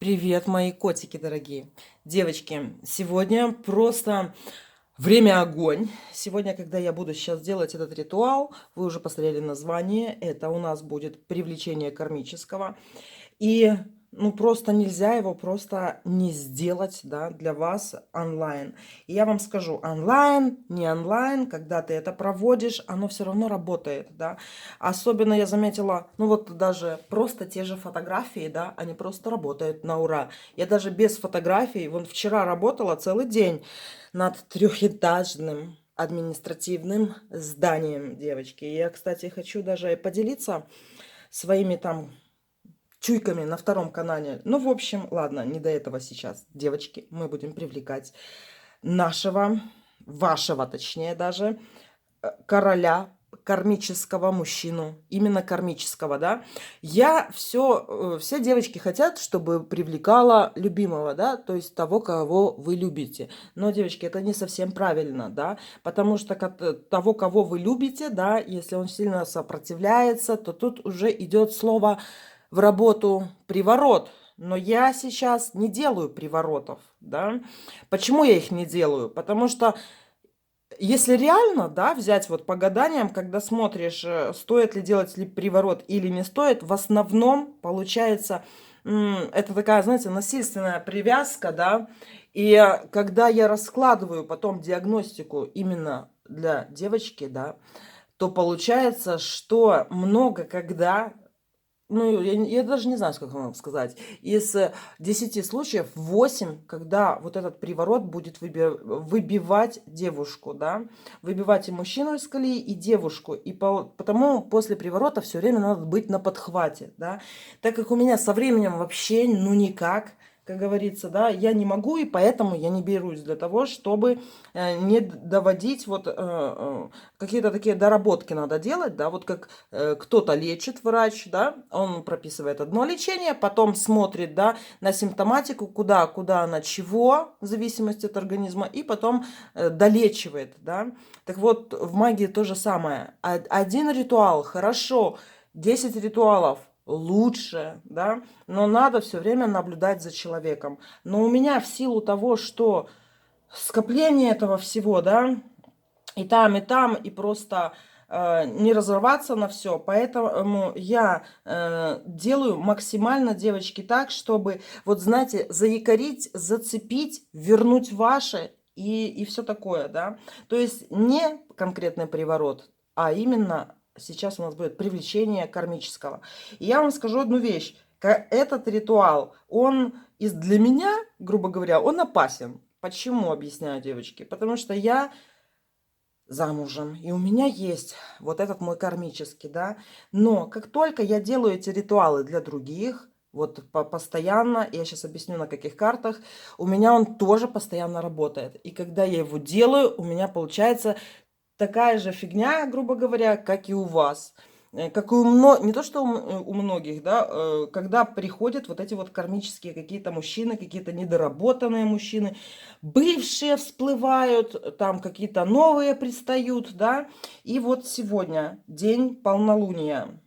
Привет, мои котики дорогие. Девочки, сегодня просто время огонь. Сегодня, когда я буду сейчас делать этот ритуал, вы уже посмотрели название, это у нас будет привлечение кармического. И, ну, просто нельзя его просто не сделать, да, для вас онлайн. И я вам скажу, онлайн, не онлайн, когда ты это проводишь, оно все равно работает, да. Особенно я заметила, ну, вот даже просто те же фотографии, да, они просто работают на ура. Я даже без фотографий, вон вчера работала целый день над трехэтажным административным зданием, девочки. Я, кстати, хочу даже поделиться своими там чуйками на втором канале. Ну, в общем, ладно, не до этого сейчас. Девочки, мы будем привлекать нашего, вашего, точнее даже, короля кармического мужчину, именно кармического, да. Все девочки хотят, чтобы привлекала любимого, да, то есть того, кого вы любите. Но, девочки, это не совсем правильно, да, потому что того, кого вы любите, да, если он сильно сопротивляется, то тут уже идет слово в работу приворот. Но я сейчас не делаю приворотов, да. Почему я их не делаю? Потому что если реально, да, взять вот по гаданиям, когда смотришь, стоит ли делать ли приворот или не стоит, в основном получается, это такая, знаете, насильственная привязка, да. И когда я раскладываю потом диагностику именно для девочки, да, то получается, что много когда, ну, я даже не знаю, сколько вам сказать. Из 10 случаев 8, когда вот этот приворот будет выбивать девушку, да, выбивать и мужчину из колеи, и девушку. И потому после приворота все время надо быть на подхвате, да. Так как у меня со временем вообще, ну, никак, как говорится, да, я не могу, и поэтому я не берусь для того, чтобы не доводить вот какие-то такие доработки надо делать, да, вот как кто-то лечит, врач, да, он прописывает одно лечение, потом смотрит, да, на симптоматику, куда она чего, в зависимости от организма, и потом долечивает, да. Так вот, в магии то же самое. Один ритуал хорошо, 10 ритуалов лучше, да, но надо все время наблюдать за человеком. Но у меня в силу того, что скопление этого всего, да, и там, и просто не разорваться на все. Поэтому я делаю максимально, девочки, так, чтобы, вот знаете, заякорить, зацепить, вернуть ваше и все такое, да. То есть не конкретный приворот, а именно сейчас у нас будет привлечение кармического. И я вам скажу одну вещь. Этот ритуал, он для меня, грубо говоря, он опасен. Почему, объясняю, девочки? Потому что я замужем, и у меня есть вот этот мой кармический, да. Но как только я делаю эти ритуалы для других, вот постоянно, я сейчас объясню на каких картах, у меня он тоже постоянно работает. И когда я его делаю, у меня получается такая же фигня, грубо говоря, как и у вас. Как и не то, что у многих, да, когда приходят вот эти вот кармические какие-то мужчины, какие-то недоработанные мужчины, бывшие всплывают, там какие-то новые пристают, да. И вот сегодня день полнолуния.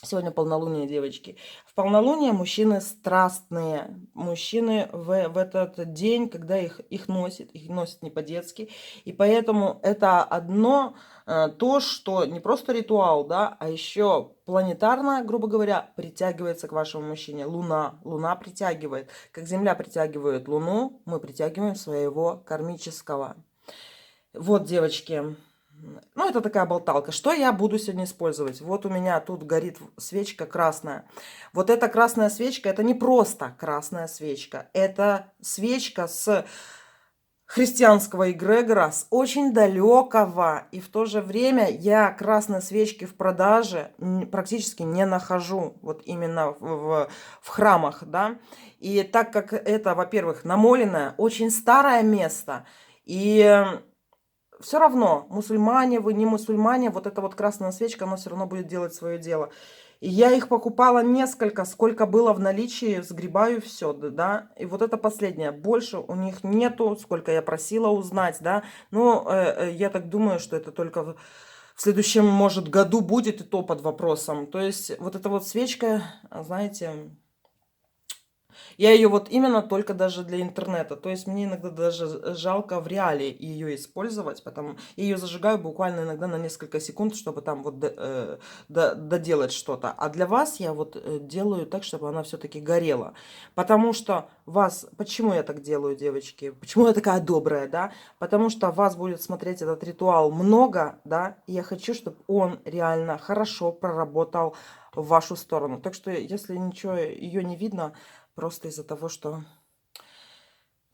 Сегодня полнолуние, девочки. В полнолуние мужчины страстные. Мужчины в этот день, когда их носят не по-детски. И поэтому это одно то, что не просто ритуал, да, а еще планетарно, грубо говоря, притягивается к вашему мужчине. Луна. Луна притягивает. Как Земля притягивает Луну, мы притягиваем своего кармического. Вот, девочки. Ну, это такая болталка. Что я буду сегодня использовать? Вот у меня тут горит свечка красная. Вот эта красная свечка, это не просто красная свечка. Это свечка с христианского эгрегора, с очень далекого. И в то же время я красные свечки в продаже практически не нахожу. Вот именно в храмах, да. И так как это, во-первых, намоленное, очень старое место. И все равно, мусульмане вы, не мусульмане, вот эта вот красная свечка, она все равно будет делать свое дело. И я их покупала несколько, сколько было в наличии, сгребаю все, да. И вот это последнее. Больше у них нету, сколько я просила узнать, да. Но я так думаю, что это только в следующем, может, году будет, и то под вопросом. То есть вот эта вот свечка, знаете, Я ее вот именно только даже для интернета. То есть мне иногда даже жалко в реале ее использовать, потому я ее зажигаю буквально иногда на несколько секунд, чтобы там вот доделать что-то. А для вас я вот делаю так, чтобы она все-таки горела. Потому что вас... Почему я так делаю, девочки? Почему я такая добрая, да? Потому что вас будет смотреть этот ритуал много, да? И я хочу, чтобы он реально хорошо проработал в вашу сторону. Так что, если ничего ее не видно, просто из-за того, что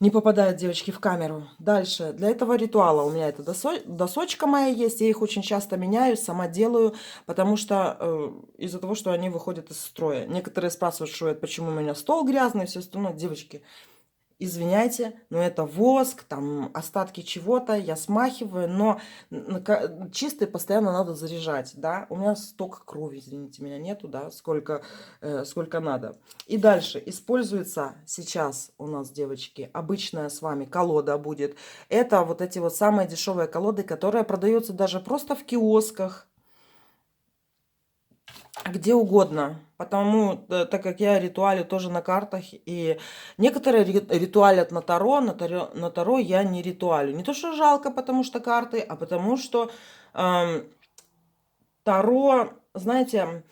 не попадают девочки в камеру. Дальше. Для этого ритуала у меня эта досочка моя есть. Я их очень часто меняю, сама делаю, потому что из-за того, что они выходят из строя. Некоторые спрашивают, почему у меня стол грязный и все остальное. Девочки, извиняйте, но это воск, там остатки чего-то, я смахиваю, но чистый постоянно надо заряжать, да, у меня столько крови, извините меня, нету, да, сколько надо. И дальше используется сейчас у нас, девочки, обычная с вами колода будет, это вот эти вот самые дешевые колоды, которые продаются даже просто в киосках, где угодно, потому так как я ритуалю тоже на картах, и некоторые ритуалят на таро я не ритуалю. Не то, что жалко, потому что карты, а потому что таро, знаете,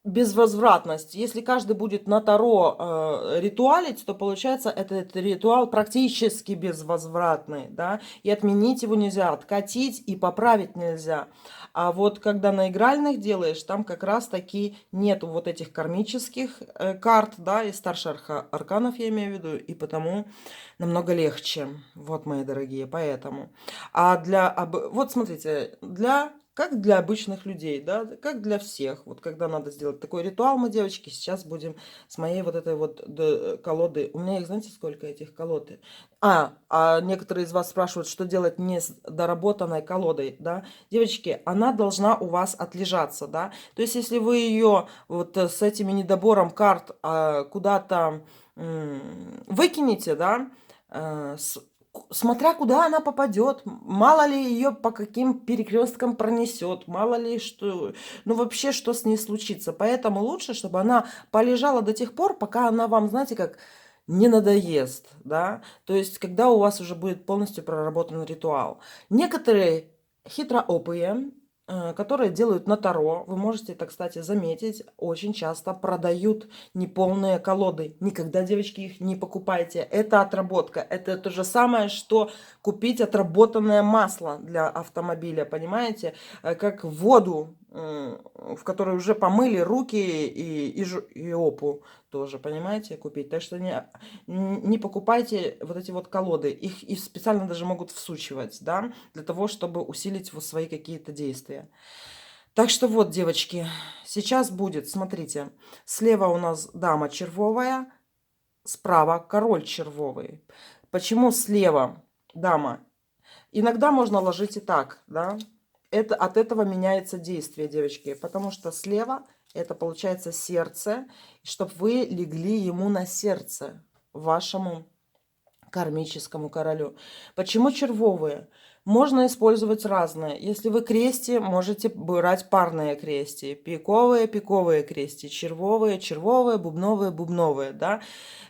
безвозвратность. Если каждый будет на таро ритуалить, то получается этот ритуал практически безвозвратный, да, и отменить его нельзя, откатить и поправить нельзя. А вот когда на игральных делаешь, там как раз таки нету вот этих кармических карт, да, и старших арканов я имею в виду, и потому намного легче, вот, мои дорогие, поэтому. А вот смотрите, как для обычных людей, да, как для всех. Вот когда надо сделать такой ритуал, мы, девочки, сейчас будем с моей вот этой вот колоды. У меня их, знаете, сколько этих колод? А некоторые из вас спрашивают, что делать не с доработанной колодой, да. Девочки, она должна у вас отлежаться, да. То есть, если вы ее вот с этими недобором карт куда-то выкинете, да, смотря куда она попадет, мало ли ее по каким перекресткам пронесет, мало ли что, ну вообще что с ней случится. Поэтому лучше, чтобы она полежала до тех пор, пока она вам, знаете, как не надоест, да. То есть, когда у вас уже будет полностью проработан ритуал. Некоторые хитроопые, которые делают на таро, вы можете это, кстати, заметить, очень часто продают неполные колоды. Никогда, девочки, их не покупайте. Это отработка. Это то же самое, что купить отработанное масло для автомобиля, понимаете? Как воду, в которой уже помыли руки и опу тоже, понимаете, купить. Так что не покупайте вот эти вот колоды. Их специально даже могут всучивать, да, для того, чтобы усилить вот свои какие-то действия. Так что вот, девочки, сейчас будет, смотрите, слева у нас дама червовая, справа король червовый. Почему слева дама? Иногда можно ложить и так, да. От этого меняется действие, девочки, потому что слева это получается сердце, чтобы вы легли ему на сердце, вашему кармическому королю. Почему червовые? Можно использовать разные. Если вы крести, можете брать парные крести. Пиковые крести. Червовые, бубновые. Да?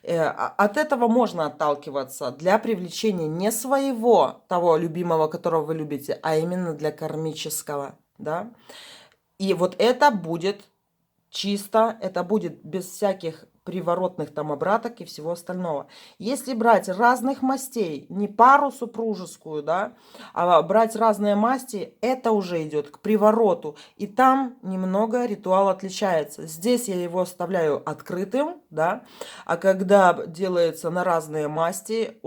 От этого можно отталкиваться для привлечения не своего, того любимого, которого вы любите, а именно для кармического. Да? И вот это будет чисто, это будет без всяких приворотных там обраток и всего остального. Если брать разных мастей, не пару супружескую, да, а брать разные масти, это уже идет к привороту. И там немного ритуал отличается. Здесь я его оставляю открытым, да, а когда делается на разные масти,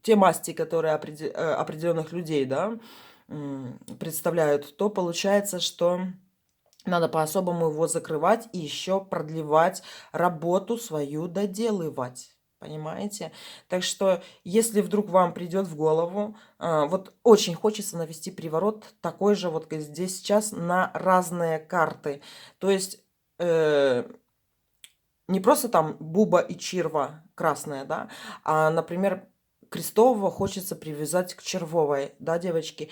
те масти, которые определенных людей, да, представляют, то получается, что надо по-особому его закрывать и еще продлевать работу свою, доделывать. Понимаете? Так что, если вдруг вам придет в голову, вот очень хочется навести приворот такой же вот как здесь сейчас на разные карты. То есть не просто там буба и чирва красная, да, а, например, крестового хочется привязать к червовой, да, девочки.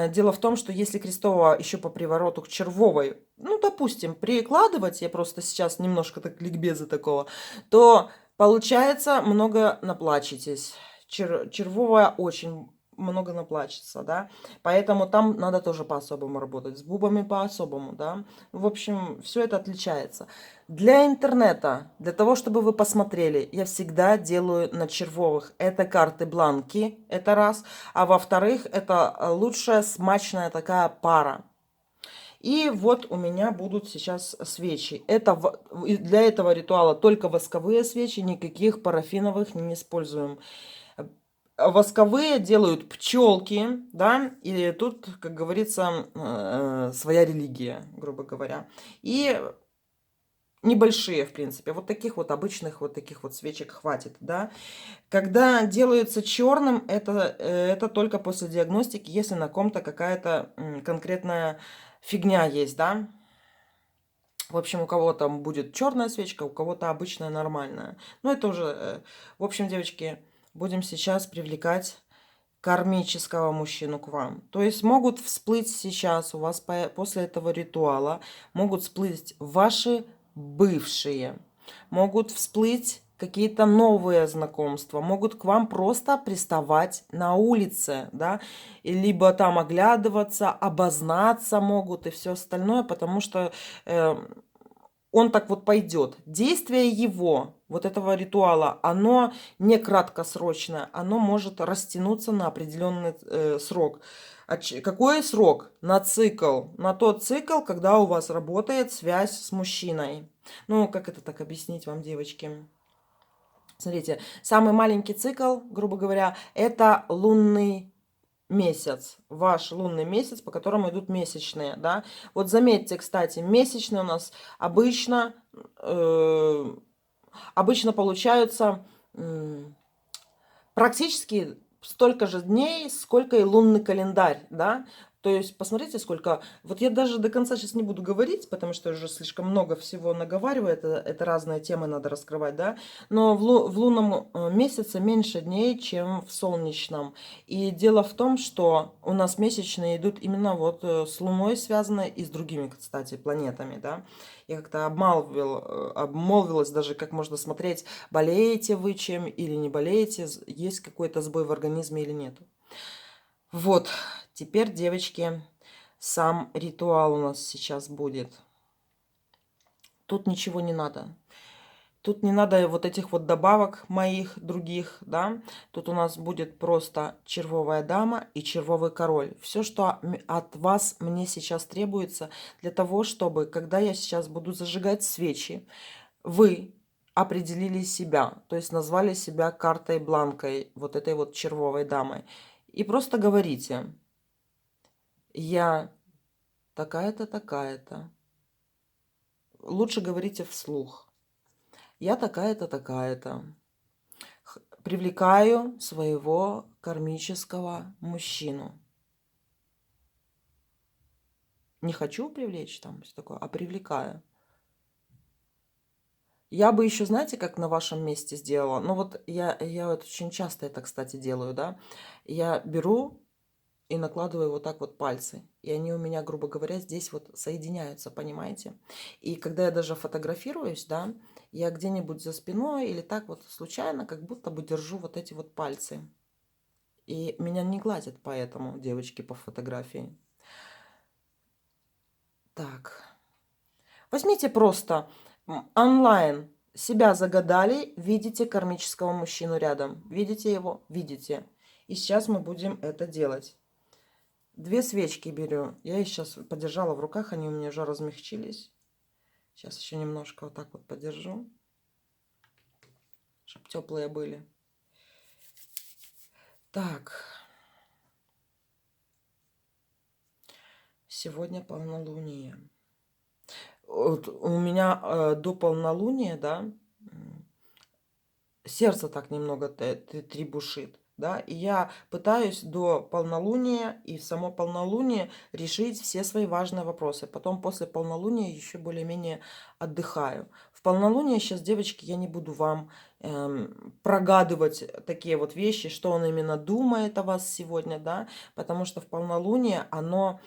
Дело в том, что если крестового еще по привороту к червовой, ну, допустим, прикладывать, я просто сейчас немножко так ликбеза такого, то получается много наплачетесь. Червовая очень много наплачется, да, поэтому там надо тоже по-особому работать, с бубами по-особому, да. В общем, все это отличается. Для интернета, для того, чтобы вы посмотрели, я всегда делаю на червовых. Это карты бланки, это раз. А во-вторых, это лучшая смачная такая пара. И вот у меня будут сейчас свечи. Для этого ритуала только восковые свечи, никаких парафиновых не используем. Восковые делают пчелки, да, и тут, как говорится, своя религия, грубо говоря. И небольшие, в принципе. Вот таких вот обычных вот таких вот свечек хватит, да. Когда делается черным, это только после диагностики, если на ком-то какая-то конкретная фигня есть, да. В общем, у кого-то будет черная свечка, у кого-то обычная нормальная. Но это уже, в общем, девочки, будем сейчас привлекать кармического мужчину к вам. То есть могут всплыть сейчас у вас после этого ритуала, могут всплыть ваши бывшие, могут всплыть какие-то новые знакомства, могут к вам просто приставать на улице, да, либо там оглядываться, обознаться могут и все остальное, потому что он так вот пойдет. Действие его, вот этого ритуала, оно не краткосрочное, оно может растянуться на определенный срок. Какой срок? На цикл. На тот цикл, когда у вас работает связь с мужчиной. Ну, как это так объяснить вам, девочки? Смотрите, самый маленький цикл, грубо говоря, это лунный месяц, ваш лунный месяц, по которому идут месячные, да. Вот заметьте, кстати, месячные у нас обычно, обычно получаются практически столько же дней, сколько и лунный календарь, да. То есть посмотрите, сколько... Вот я даже до конца сейчас не буду говорить, потому что уже слишком много всего наговариваю, это разные темы надо раскрывать, да. Но в лунном месяце меньше дней, чем в солнечном. И дело в том, что у нас месячные идут именно вот с Луной связаны и с другими, кстати, планетами, да. Я как-то обмолвилась даже, как можно смотреть, болеете вы чем или не болеете, есть какой-то сбой в организме или нет. Вот, теперь, девочки, сам ритуал у нас сейчас будет. Тут ничего не надо. Тут не надо вот этих вот добавок моих других, да. Тут у нас будет просто червовая дама и червовый король. Все, что от вас мне сейчас требуется для того, чтобы, когда я сейчас буду зажигать свечи, вы определили себя, то есть назвали себя картой бланкой, вот этой вот червовой дамой. И просто говорите: я такая-то, такая-то. Лучше говорите вслух. Я такая-то, такая-то. Привлекаю своего кармического мужчину. Не хочу привлечь там все такое, а привлекаю. Я бы еще, знаете, как на вашем месте сделала? Ну вот я вот очень часто это, кстати, делаю, да. Я беру и накладываю вот так вот пальцы. И они у меня, грубо говоря, здесь вот соединяются, понимаете? И когда я даже фотографируюсь, да, я где-нибудь за спиной или так вот случайно, как будто бы держу вот эти вот пальцы. И меня не гладят поэтому девочки по фотографии. Так. Возьмите просто онлайн. Себя загадали, видите кармического мужчину рядом. Видите его? Видите. И сейчас мы будем это делать. 2 свечки беру. Я их сейчас подержала в руках, они у меня уже размягчились. Сейчас еще немножко вот так вот подержу, чтобы теплые были. Так. Сегодня полнолуние. Вот у меня до полнолуния, да, сердце так немного требушит. да, и я пытаюсь до полнолуния и в само полнолуние решить все свои важные вопросы. Потом после полнолуния еще более-менее отдыхаю. В полнолуние сейчас, девочки, я не буду вам прогадывать такие вот вещи, что он именно думает о вас сегодня, да, потому что в полнолуние оно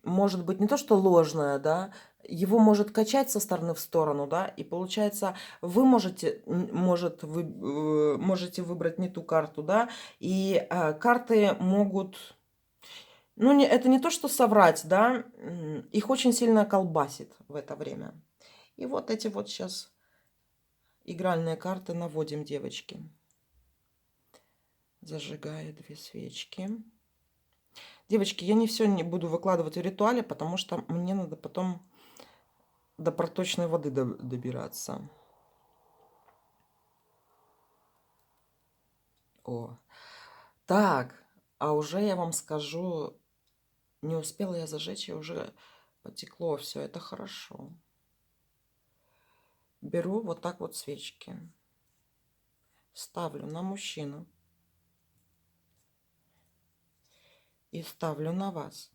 может быть не то, что ложное, да, его может качать со стороны в сторону, да, и получается, вы можете выбрать не ту карту, да, и карты могут, ну, это не то, что соврать, да, их очень сильно колбасит в это время. И вот эти вот сейчас игральные карты наводим, девочки. Зажигаю 2 свечки. Девочки, я не все не буду выкладывать в ритуале, потому что мне надо потом до проточной воды добираться. О, так, а уже я вам скажу, не успела я зажечь, и уже потекло все, это хорошо. Беру вот так вот свечки, ставлю на мужчину и ставлю на вас.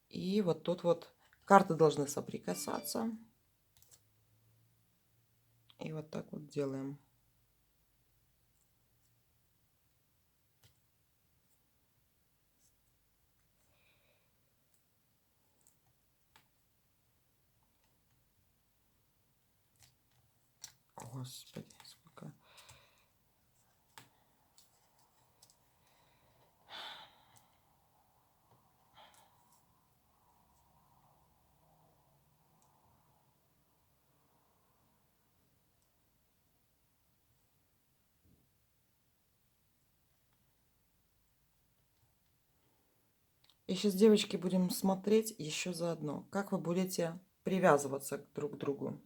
И вот тут вот карты должны соприкасаться. И вот так вот делаем. Господи, сколько... И сейчас, девочки, будем смотреть еще заодно, как вы будете привязываться друг к другу.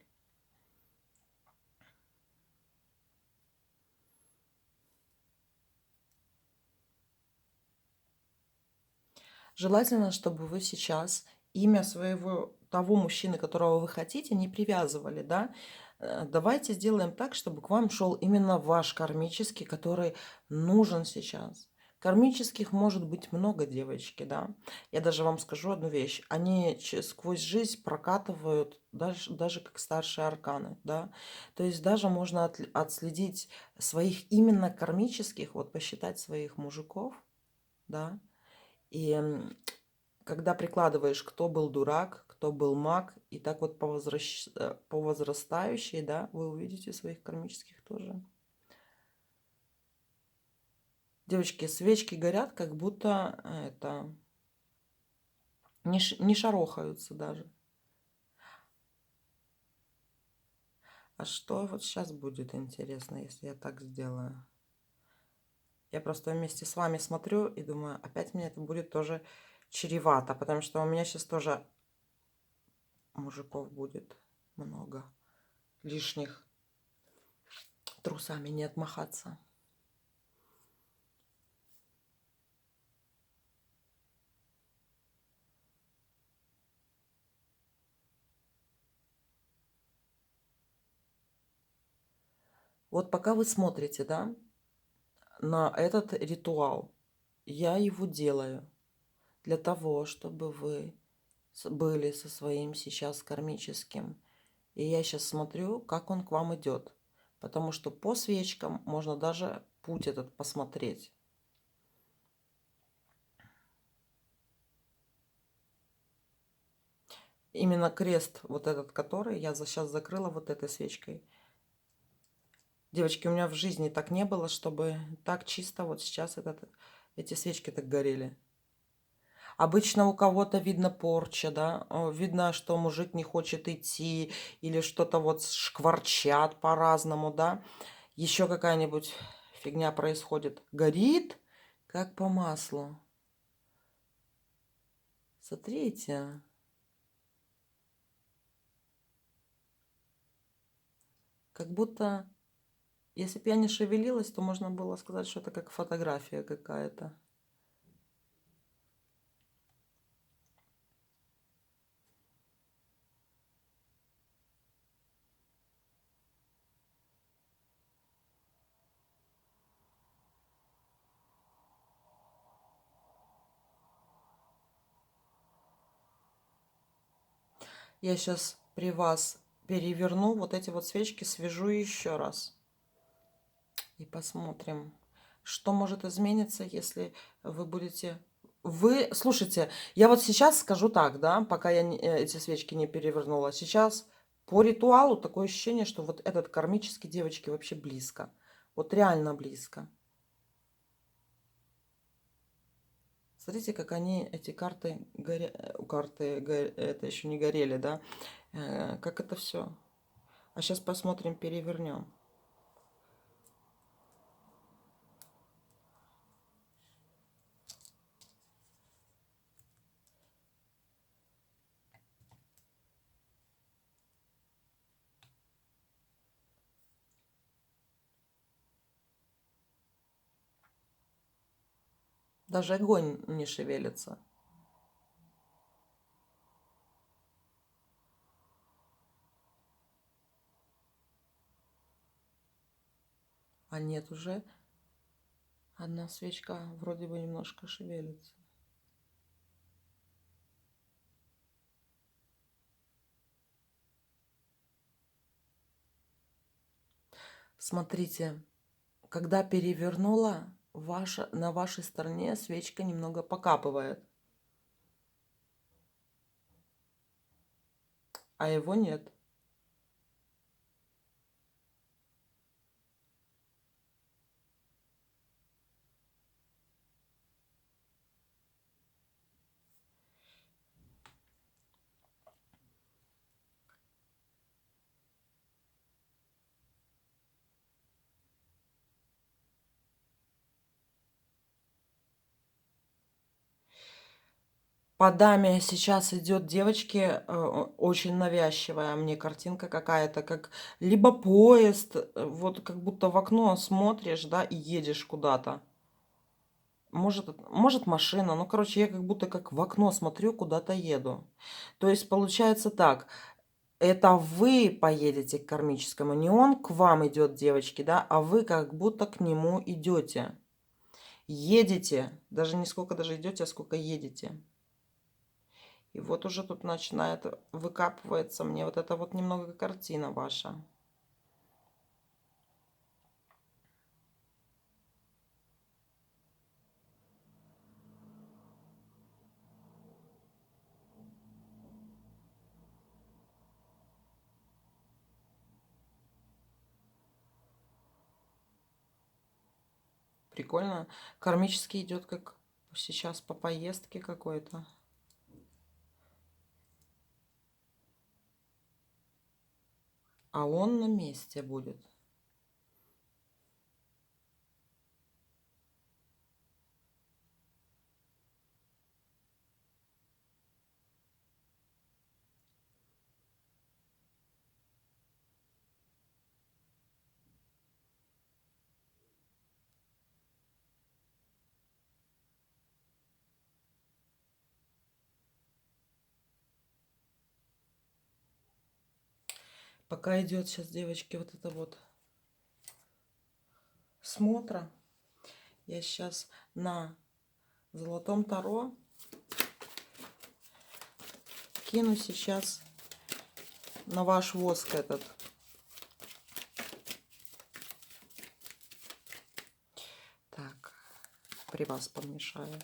Желательно, чтобы вы сейчас имя своего, того мужчины, которого вы хотите, не привязывали, да. Давайте сделаем так, чтобы к вам шел именно ваш кармический, который нужен сейчас. Кармических может быть много, девочки, да. Я даже вам скажу одну вещь. Они сквозь жизнь прокатывают даже как старшие арканы, да. То есть даже можно отследить своих именно кармических, вот посчитать своих мужиков, да. И когда прикладываешь, кто был дурак, кто был маг, и так вот по возрастающей, да, вы увидите своих кармических тоже. Девочки, свечки горят, как будто это не шарохаются даже. А что вот сейчас будет интересно, если я так сделаю? Я просто вместе с вами смотрю и думаю, опять мне это будет тоже чревато, потому что у меня сейчас тоже мужиков будет много лишних. Трусами не отмахаться. Вот пока вы смотрите, да, на этот ритуал, я его делаю для того, чтобы вы были со своим сейчас кармическим. И я сейчас смотрю, как он к вам идет. Потому что по свечкам можно даже путь этот посмотреть. Именно крест, вот этот, который я сейчас закрыла вот этой свечкой. Девочки, у меня в жизни так не было, чтобы так чисто вот сейчас эти свечки так горели. Обычно у кого-то видно порча, да, видно, что мужик не хочет идти, или что-то вот шкварчат по-разному, да. Еще какая-нибудь фигня происходит. Горит, как по маслу. Смотрите. Как будто, если бы я не шевелилась, то можно было сказать, что это как фотография какая-то. Я сейчас при вас переверну вот эти вот свечки, свяжу еще раз. И посмотрим, что может измениться, если вы будете... Вы, слушайте, я вот сейчас скажу так, да, пока я эти свечки не перевернула. Сейчас по ритуалу такое ощущение, что вот этот кармический девочки вообще близко. Вот реально близко. Смотрите, как они, эти карты, это еще не горели, да? Как это все. А сейчас посмотрим, перевернем. Даже огонь не шевелится. А нет, уже одна свечка вроде бы немножко шевелится. Смотрите, когда перевернула, на вашей стороне свечка немного покапывает. А его нет. По даме сейчас идет девочки, очень навязчивая мне картинка какая-то, как либо поезд, вот как будто в окно смотришь, да, и едешь куда-то. Может машина, ну, короче, я как будто как в окно смотрю, куда-то еду. То есть получается так, это вы поедете к кармическому, не он к вам идет, девочки, да, а вы как будто к нему идете. Едете, даже не сколько даже идете, а сколько едете. И вот уже тут начинает выкапываться мне вот эта вот немного картина ваша. Прикольно. Кармический идет как сейчас по поездке какой-то. А он на месте будет. Пока идет сейчас, девочки, вот это вот смотра, я сейчас на золотом таро кину сейчас на ваш воск этот. Так, при вас помешаю.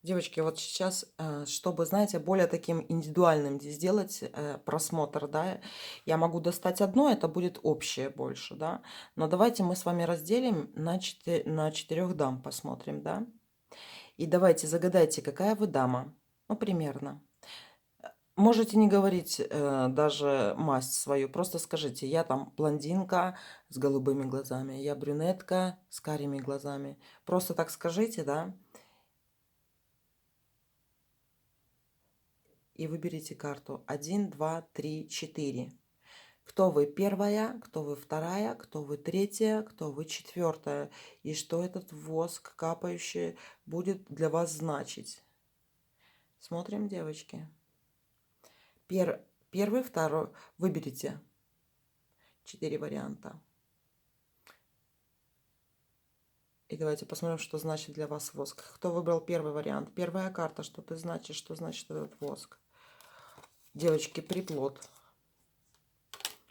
Девочки, вот сейчас, чтобы, знаете, более таким индивидуальным сделать просмотр, да, я могу достать одно, это будет общее больше, да. Но давайте мы с вами разделим на 4 дам, посмотрим, да. И давайте загадайте, какая вы дама, ну, примерно. Можете не говорить даже масть свою, просто скажите, я там блондинка с голубыми глазами, я брюнетка с карими глазами. Просто так скажите, да. И выберите карту 1, 2, 3, 4. Кто вы первая, кто вы вторая, кто вы третья, кто вы четвертая. И что этот воск капающий будет для вас значить. Смотрим, девочки. Первый, второй. Выберите 4 варианта. И давайте посмотрим, что значит для вас воск. Кто выбрал первый вариант? Первая карта, что ты значит, что значит этот воск. Девочки, приплод.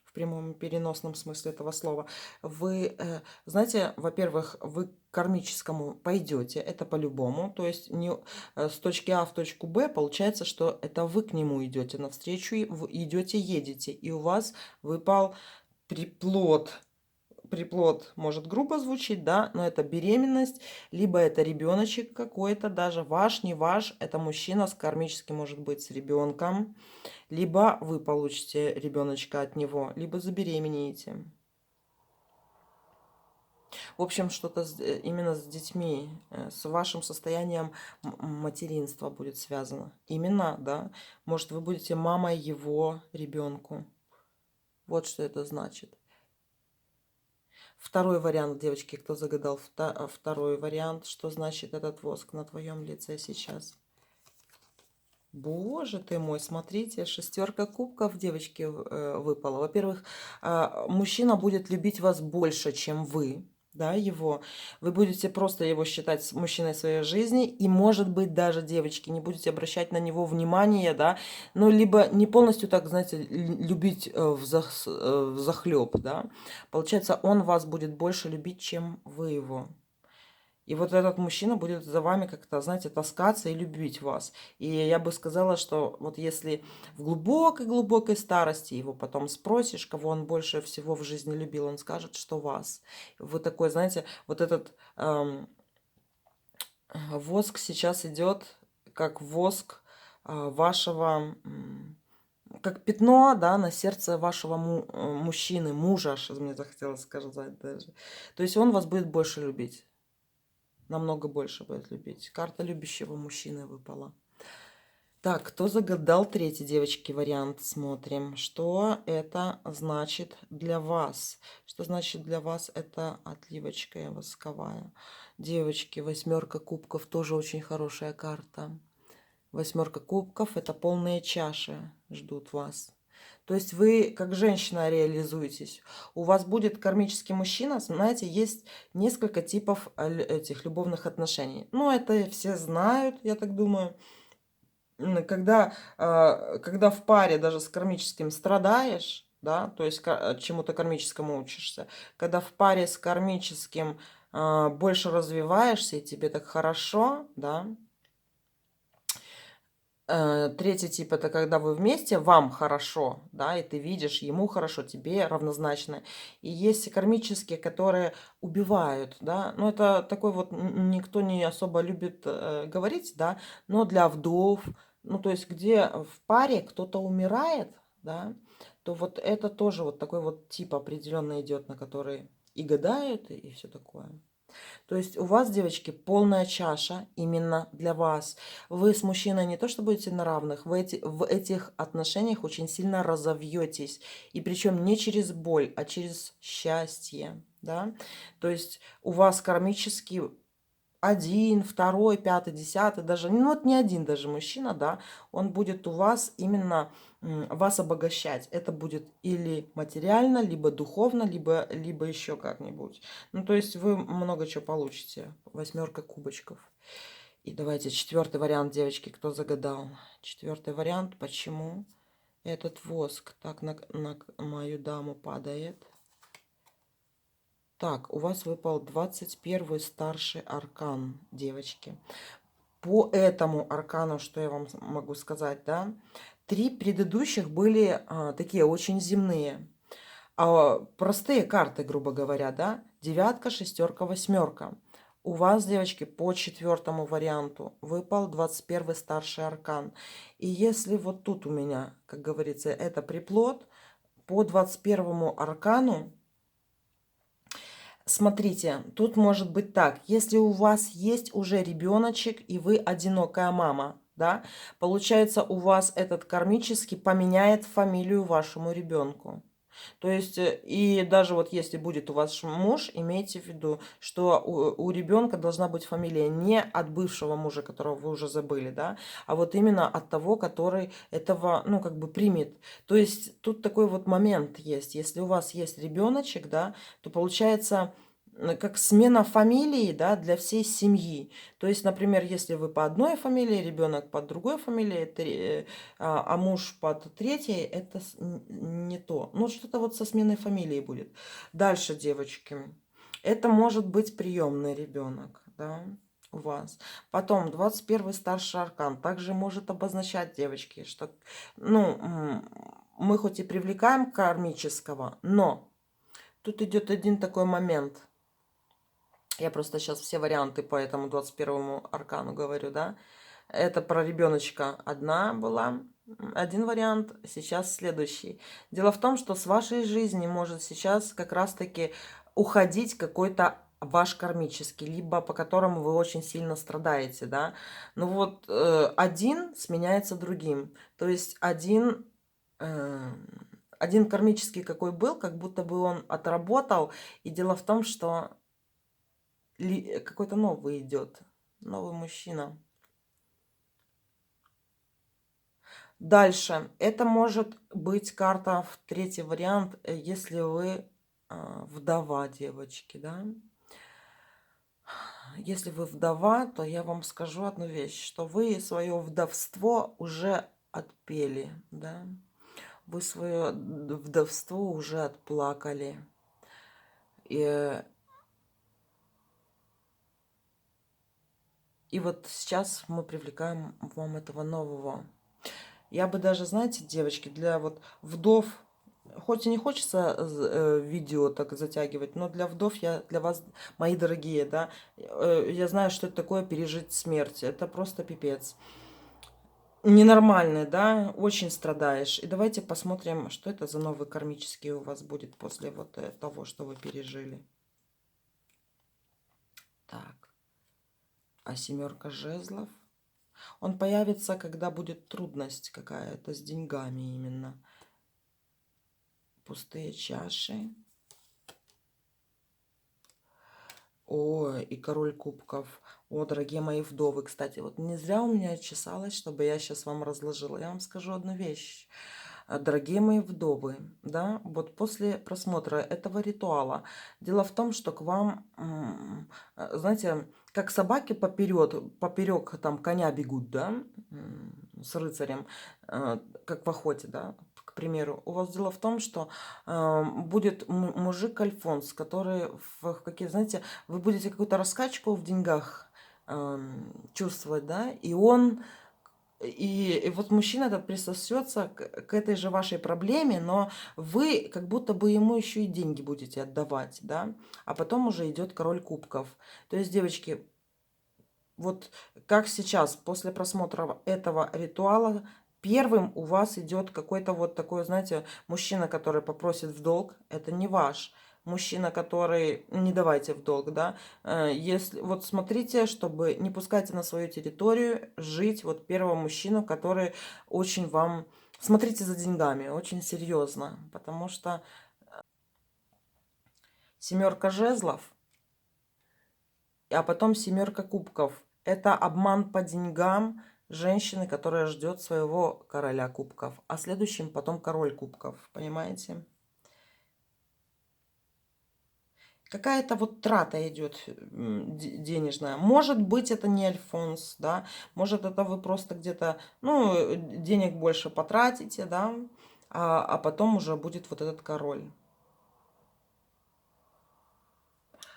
В прямом и переносном смысле этого слова. Вы, знаете, во-первых, вы к кармическому пойдете, это по-любому. То есть не, с точки А в точку Б получается, что это вы к нему идете навстречу, идете, едете. И у вас выпал приплод. Приплод может грубо звучить, да, но это беременность, либо это ребеночек какой-то, даже ваш, не ваш, это мужчина с кармически может быть с ребенком, либо вы получите ребеночка от него, либо забеременеете. В общем, что-то именно с детьми, с вашим состоянием материнства будет связано. Именно, да, может, вы будете мамой его ребенку. Вот что это значит. Второй вариант, девочки, кто загадал второй вариант, что значит этот воск на твоем лице сейчас? Боже ты мой, смотрите, шестерка кубков, девочки, выпала. Во-первых, мужчина будет любить вас больше, чем вы, да, его. Вы будете просто его считать мужчиной своей жизни, и, может быть, даже, девочки, не будете обращать на него внимания, да, ну, либо не полностью так, знаете, любить взахлеб, да. Получается, он вас будет больше любить, чем вы его. И вот этот мужчина будет за вами как-то, знаете, таскаться и любить вас. И я бы сказала, что вот если в глубокой-глубокой старости его потом спросишь, кого он больше всего в жизни любил, он скажет, что вас. Вы такой, знаете, вот этот воск сейчас идет как воск вашего... как пятно, да, на сердце вашего мужчины, мужа, что мне захотелось сказать даже. То есть он вас будет больше любить. Намного больше будет любить. Карта любящего мужчины выпала. Так, кто загадал третий, девочки, вариант? Смотрим. Что это значит для вас? Что значит для вас эта отливочка восковая? Девочки, восьмерка кубков тоже очень хорошая карта. Восьмерка кубков — это полные чаши ждут вас. То есть вы как женщина реализуетесь. У вас будет кармический мужчина. Знаете, есть несколько типов этих любовных отношений. Ну, это все знают, я так думаю. Когда в паре даже с кармическим страдаешь, да, то есть чему-то кармическому учишься, когда в паре с кармическим больше развиваешься, и тебе так хорошо, да. Третий тип — это когда вы вместе, вам хорошо, да, и ты видишь, ему хорошо, тебе равнозначно. И есть кармические, которые убивают, да, ну это такой вот никто не особо любит говорить, да, но для вдов, ну то есть где в паре кто-то умирает, да, то вот это тоже вот такой вот тип определенно идет, на который и гадают, и все такое. То есть у вас, девочки, полная чаша именно для вас. Вы с мужчиной не то что будете на равных, вы в этих отношениях очень сильно разовьетесь. И причем не через боль, а через счастье. Да? То есть у вас кармический один, второй, пятый, десятый, даже, ну вот не один даже мужчина, да, он будет у вас именно вас обогащать. Это будет или материально, либо духовно, либо еще как-нибудь. Ну, то есть вы много чего получите. Восьмерка кубочков. И давайте четвертый вариант, девочки, кто загадал. Четвертый вариант, почему этот воск так на мою даму падает. Так, у вас выпал 21-й старший аркан, девочки. По этому аркану, что я вам могу сказать, да, 3 предыдущих были такие очень земные. Простые карты, грубо говоря, да, девятка, шестерка, восьмерка. У вас, девочки, по четвертому варианту выпал 21-й старший аркан. И если вот тут у меня, как говорится, это приплод, по 21-му аркану, смотрите, тут может быть так, если у вас есть уже ребеночек и вы одинокая мама, да, получается, у вас этот кармический поменяет фамилию вашему ребенку. То есть, и даже вот если будет у вас муж, имейте в виду, что у ребенка должна быть фамилия не от бывшего мужа, которого вы уже забыли, да, а вот именно от того, который этого, ну, как бы примет. То есть, тут такой вот момент есть. Если у вас есть ребеночек, да, то получается, как смена фамилии, да, для всей семьи. То есть, например, если вы по одной фамилии, ребенок под другой фамилией, а муж под третьей, это не то. Ну, что-то вот со сменой фамилии будет. Дальше, девочки. Это может быть приемный ребенок, да, у вас. Потом 21-й старший аркан также может обозначать, девочки, что, ну, мы хоть и привлекаем кармического, но тут идет один такой момент. Я просто сейчас все варианты по этому 21-му аркану говорю, да. Это про ребеночка одна была, один вариант, сейчас следующий. Дело в том, что с вашей жизни может сейчас как раз-таки уходить какой-то ваш кармический, либо по которому вы очень сильно страдаете, да. Ну вот один сменяется другим. То есть один кармический какой был, как будто бы он отработал. И дело в том, что какой-то новый идет, новый мужчина. Дальше. Это может быть карта в третий вариант, если вы вдова, девочки, да. Если вы вдова, то я вам скажу одну вещь, что вы свое вдовство уже отпели, да. Вы свое вдовство уже отплакали. И вот сейчас мы привлекаем вам этого нового. Я бы даже, знаете, девочки, для вот вдов, хоть и не хочется видео так затягивать, но для вдов я, для вас, мои дорогие, да, я знаю, что это такое пережить смерть. Это просто пипец. Ненормально, да, очень страдаешь. И давайте посмотрим, что это за новый кармический у вас будет после вот того, что вы пережили. Так, а 7 жезлов? Он появится, когда будет трудность какая-то с деньгами именно. Пустые чаши. О, и король кубков. О, дорогие мои вдовы, кстати, вот не зря у меня чесалось, чтобы я сейчас вам разложила. Я вам скажу одну вещь. Дорогие мои вдовы, да, вот после просмотра этого ритуала, дело в том, что к вам, знаете, как собаки поперек там коня бегут, да, с рыцарем, как в охоте, да, к примеру. У вас дело в том, что будет мужик Альфонс, который в какие, знаете, вы будете какую-то раскачку в деньгах чувствовать, да, и он и вот мужчина этот присосется к этой же вашей проблеме, но вы как будто бы ему еще и деньги будете отдавать, да, а потом уже идет король кубков. То есть, девочки, вот как сейчас, после просмотра этого ритуала, первым у вас идет какой-то вот такой, знаете, мужчина, который попросит в долг, это не ваш. Мужчина, который не давайте в долг, да. Если вот смотрите, чтобы не пускайте на свою территорию жить вот первого мужчину, который очень вам смотрите за деньгами, очень серьезно, потому что 7 жезлов, а потом 7 кубков. Это обман по деньгам женщины, которая ждет своего короля кубков, а следующим потом король кубков, понимаете? Какая-то вот трата идет денежная. Может быть, это не Альфонс, да, может, это вы просто где-то, ну, денег больше потратите, да, а потом уже будет вот этот король.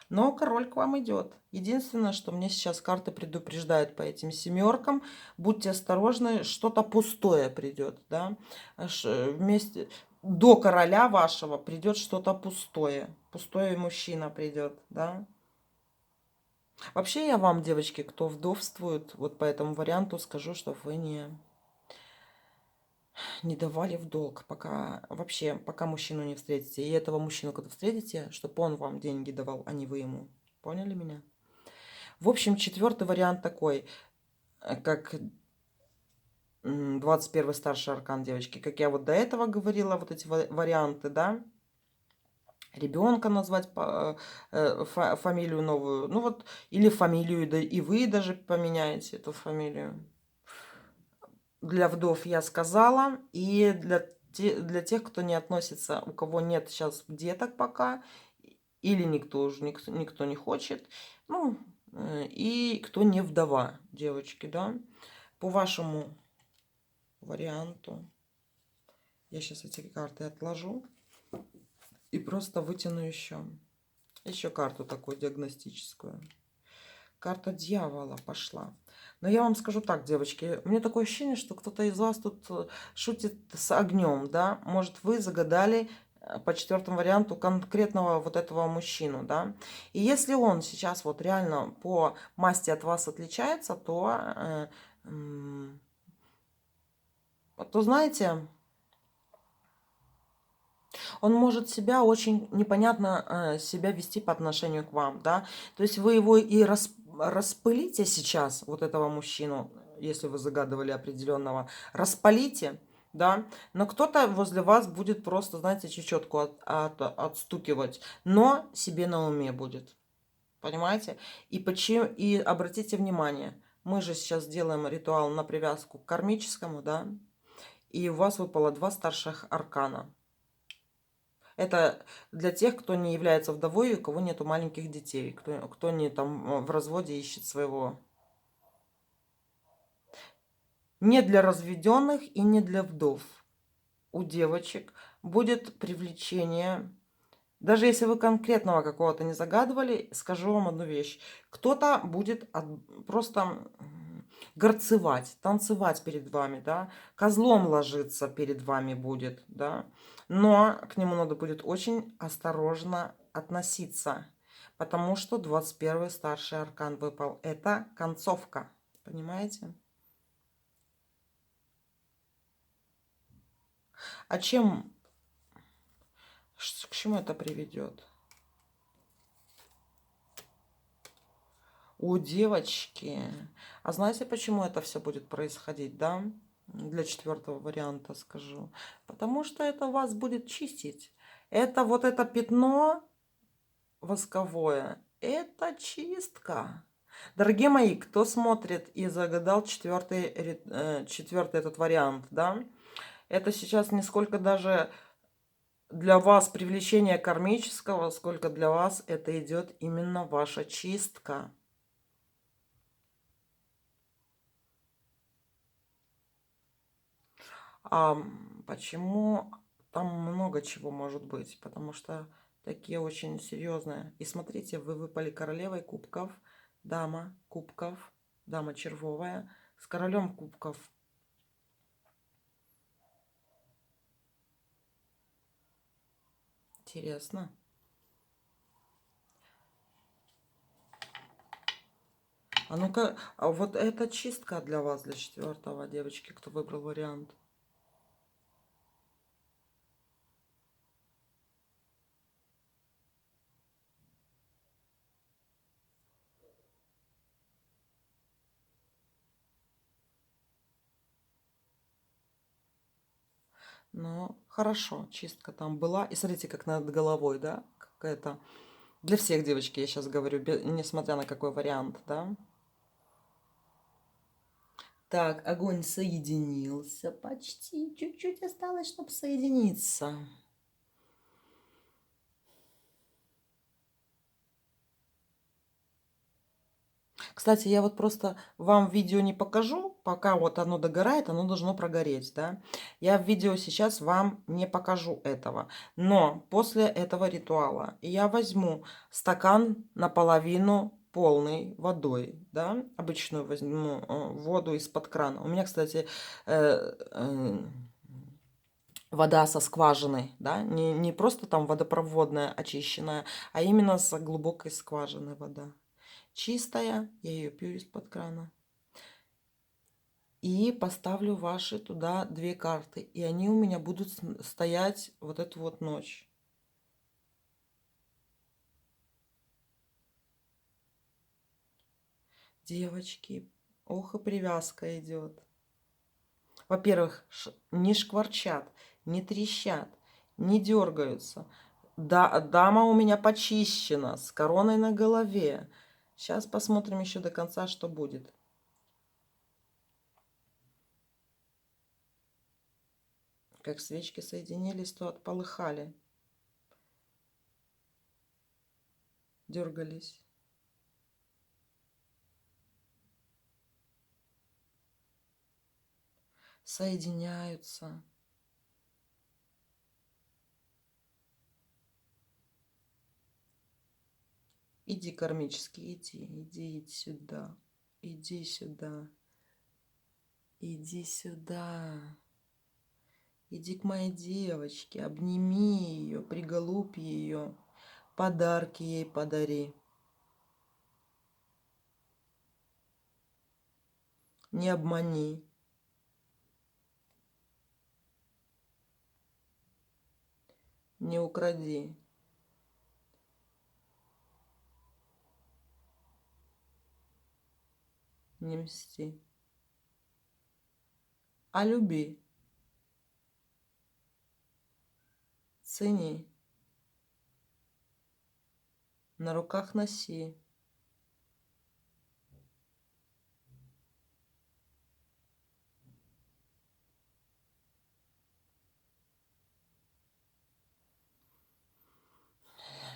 Но король к вам идет. Единственное, что мне сейчас карты предупреждают по этим 7. Будьте осторожны, что-то пустое придет, да. Вместе до короля вашего придет что-то пустое. Пустой мужчина придет, да. Вообще я вам, девочки, кто вдовствует, вот по этому варианту скажу, что вы не давали в долг, пока вообще, пока мужчину не встретите. И этого мужчину, когда встретите, чтобы он вам деньги давал, а не вы ему. Поняли меня? В общем, 4-й вариант такой, как 21-й старший аркан, девочки. Как я вот до этого говорила, вот эти варианты, да. Ребенка назвать, фамилию новую. Ну вот, или фамилию, да и вы даже поменяете эту фамилию. Для вдов я сказала. И для тех, кто не относится, у кого нет сейчас деток пока, или никто уже никто не хочет, ну, и кто не вдова, девочки, да. По вашему варианту я сейчас эти карты отложу и просто вытяну еще карту такую диагностическую. Карта дьявола пошла. Но я вам скажу так, девочки, у меня такое ощущение, что кто-то из вас тут шутит с огнем, да? Может, вы загадали по четвертому варианту конкретного вот этого мужчину, да? И если он сейчас вот реально по масти от вас отличается, то знаете, он может себя очень непонятно себя вести по отношению к вам, да. То есть вы его и распылите сейчас, вот этого мужчину, если вы загадывали определенного, распалите, да, но кто-то возле вас будет просто, знаете, чечетку отстукивать, но себе на уме будет, понимаете? И обратите внимание, мы же сейчас делаем ритуал на привязку к кармическому, да, и у вас выпало два старших аркана. Это для тех, кто не является вдовой, у кого нету маленьких детей, кто не там в разводе ищет своего. Не для разведенных и не для вдов. У девочек будет привлечение. Даже если вы конкретного какого-то не загадывали, скажу вам одну вещь. Кто-то будет просто горцевать, танцевать перед вами, да, козлом ложиться перед вами будет, да, но к нему надо будет очень осторожно относиться, потому что 21-й старший аркан выпал. Это концовка, понимаете? А к чему это приведет? У девочки. А знаете, почему это все будет происходить, да? Для четвертого варианта скажу. Потому что это вас будет чистить. Это вот это пятно восковое. Это чистка. Дорогие мои, кто смотрит и загадал четвертый этот вариант, да? Это сейчас не сколько даже для вас привлечение кармического, сколько для вас это идет именно ваша чистка. А почему? Там много чего может быть, потому что такие очень серьезные. И смотрите, вы выпали королевой кубков, дама кубков, дама червовая, с королем кубков. Интересно. А ну-ка, а вот это чистка для вас, для четвертого, девочки, кто выбрал вариант. Ну, хорошо, чистка там была. И смотрите, как над головой, да? Какая-то... Для всех, девочки, я сейчас говорю, несмотря на какой вариант, да? Так, огонь соединился почти. Чуть-чуть осталось, чтобы соединиться. Кстати, я вот просто вам видео не покажу, пока вот оно догорает, оно должно прогореть, да. Я в видео сейчас вам не покажу этого. Но после этого ритуала я возьму стакан наполовину полной водой, да, обычную возьму воду из-под крана. У меня, кстати, вода со скважины, да, не просто там водопроводная очищенная, а именно с глубокой скважины вода. Чистая, я ее пью из-под крана. И поставлю ваши туда две карты. И они у меня будут стоять вот эту вот ночь. Девочки, ох и привязка идет. Во-первых, не шкварчат, не трещат, не дергаются. Да, дама у меня почищена, с короной на голове. Сейчас посмотрим еще до конца, что будет. Как свечки соединились, то отполыхали. дергались. Соединяются. Иди, кармически, иди сюда. Иди сюда. Иди сюда. Иди к моей девочке, обними ее, приголубь ее, подарки ей подари. Не обмани. Не укради. Не мсти. А люби. Цени. На руках носи.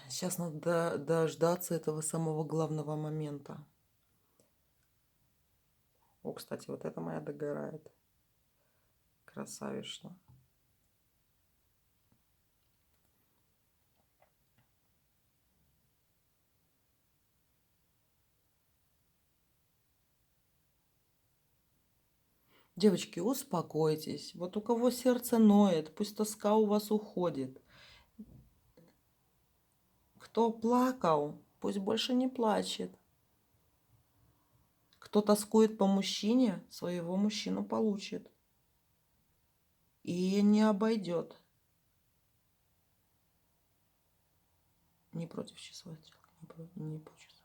Сейчас надо дождаться этого самого главного момента. О, кстати, вот это моя догорает. Красавишна. Девочки, успокойтесь. Вот у кого сердце ноет, пусть тоска у вас уходит. Кто плакал, пусть больше не плачет. Кто тоскует по мужчине, своего мужчину получит. И не обойдет. Не против часовой стрелки, не по часовой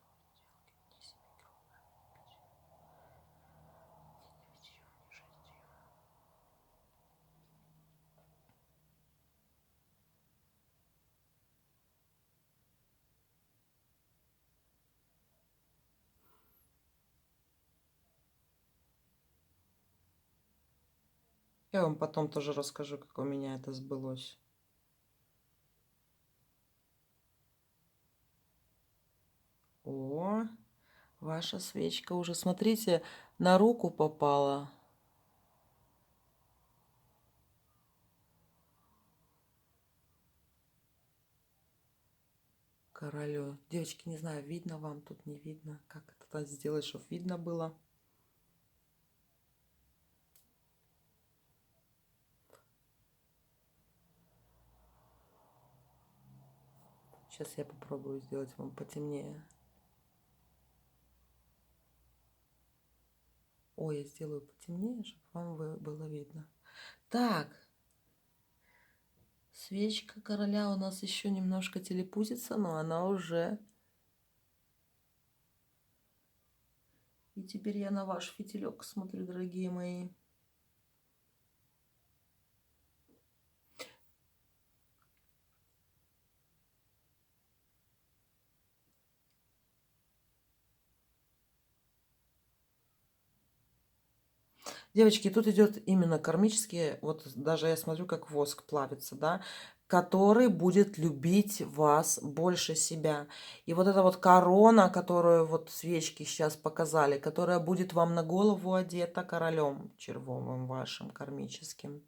Я вам потом тоже расскажу, как у меня это сбылось. О, ваша свечка уже, смотрите, на руку попала. Королю. Девочки, не знаю, видно вам, тут не видно. Как это сделать, чтобы видно было? Сейчас я попробую сделать вам потемнее. Ой, я сделаю потемнее, чтобы вам было видно. Так. Свечка короля у нас еще немножко телепузится, но она уже... И теперь я на ваш фитилек смотрю, дорогие мои. Девочки, тут идет именно кармический, вот даже я смотрю, как воск плавится, да, который будет любить вас больше себя. И вот эта вот корона, которую вот свечки сейчас показали, которая будет вам на голову одета королем червовым вашим кармическим.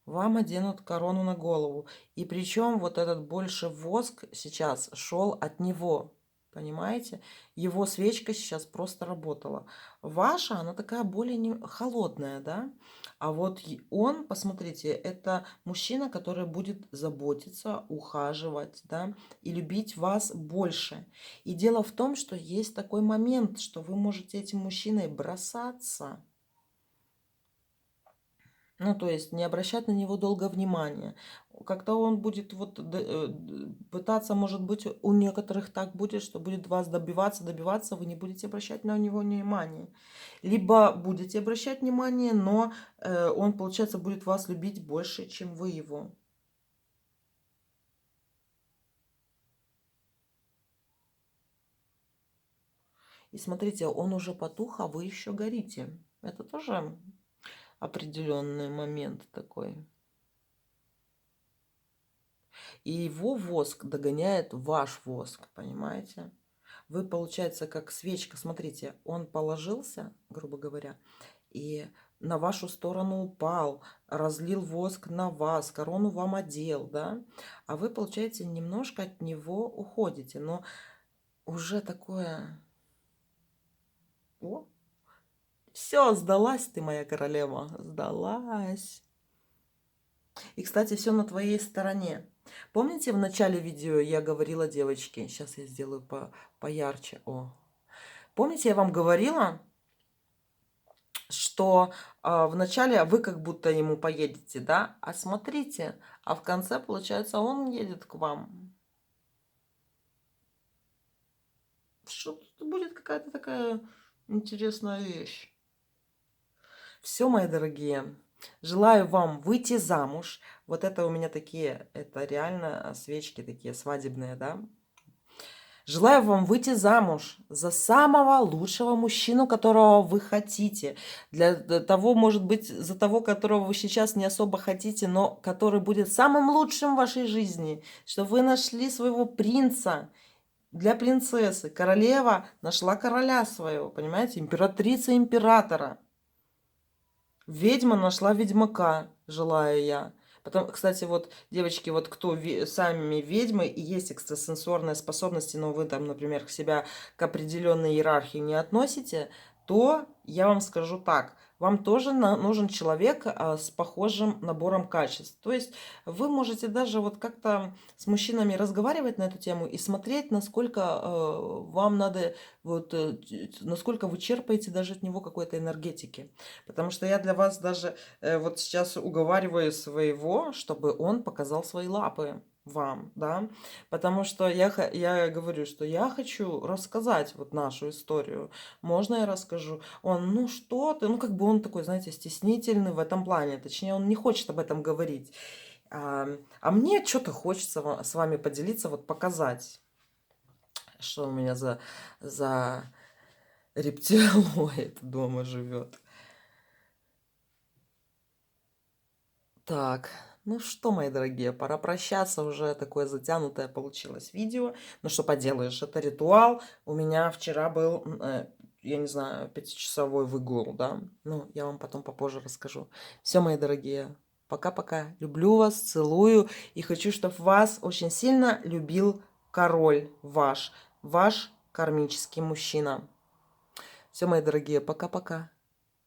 Вам оденут корону на голову. И причем вот этот больше воск сейчас шел от него. Понимаете? Его свечка сейчас просто работала. Ваша, она такая более холодная, да? А вот он, посмотрите, это мужчина, который будет заботиться, ухаживать, да? И любить вас больше. И дело в том, что есть такой момент, что вы можете этим мужчиной бросаться. Ну, то есть не обращать на него долго внимания. Как-то он будет вот пытаться, может быть, у некоторых так будет, что будет вас добиваться, вы не будете обращать на него внимания. Либо будете обращать внимание, но он, получается, будет вас любить больше, чем вы его. И смотрите, он уже потух, а вы еще горите. Это тоже определенный момент такой. И его воск догоняет ваш воск, понимаете? Вы, получается, как свечка, смотрите, он положился, грубо говоря, и на вашу сторону упал, разлил воск на вас, корону вам одел, да? А вы, получается, немножко от него уходите, но уже такое... О, все, сдалась ты, моя королева, сдалась. И, кстати, все на твоей стороне. Помните, в начале видео я говорила, девочки, сейчас я сделаю поярче. О. Помните, я вам говорила, что вначале вы как будто ему поедете, да? А смотрите, а в конце, получается, он едет к вам. Что тут будет какая-то такая интересная вещь. Все, мои дорогие, желаю вам выйти замуж. Вот это у меня такие, это реально свечки такие свадебные, да? Желаю вам выйти замуж за самого лучшего мужчину, которого вы хотите. Для того, может быть, за того, которого вы сейчас не особо хотите, но который будет самым лучшим в вашей жизни. Чтобы вы нашли своего принца для принцессы. Королева нашла короля своего, понимаете? Императрица императора. Ведьма нашла ведьмака, желаю я. Потом, кстати, вот, девочки, вот кто сами ведьмы и есть экстрасенсорные способности, но вы там, например, себя к определенной иерархии не относите, то я вам скажу так. Вам тоже нужен человек с похожим набором качеств. То есть вы можете даже вот как-то с мужчинами разговаривать на эту тему и смотреть, насколько вам надо, вот, насколько вы черпаете даже от него какой-то энергетики. Потому что я для вас даже вот сейчас уговариваю своего, чтобы он показал свои лапы вам, да, потому что я говорю, что я хочу рассказать вот нашу историю. Можно я расскажу? Он, ну что ты, ну как бы он такой, знаете, стеснительный в этом плане, точнее он не хочет об этом говорить. А мне что-то хочется с вами поделиться, вот показать, что у меня за рептилоид дома живет. Так, ну что, мои дорогие, пора прощаться. Уже такое затянутое получилось видео. Ну что поделаешь, это ритуал. У меня вчера был, я не знаю, 5-часовой выгул, да? Ну, я вам потом попозже расскажу. Все, мои дорогие, пока-пока. Люблю вас, целую. И хочу, чтобы вас очень сильно любил король ваш кармический мужчина. Все, мои дорогие, пока-пока.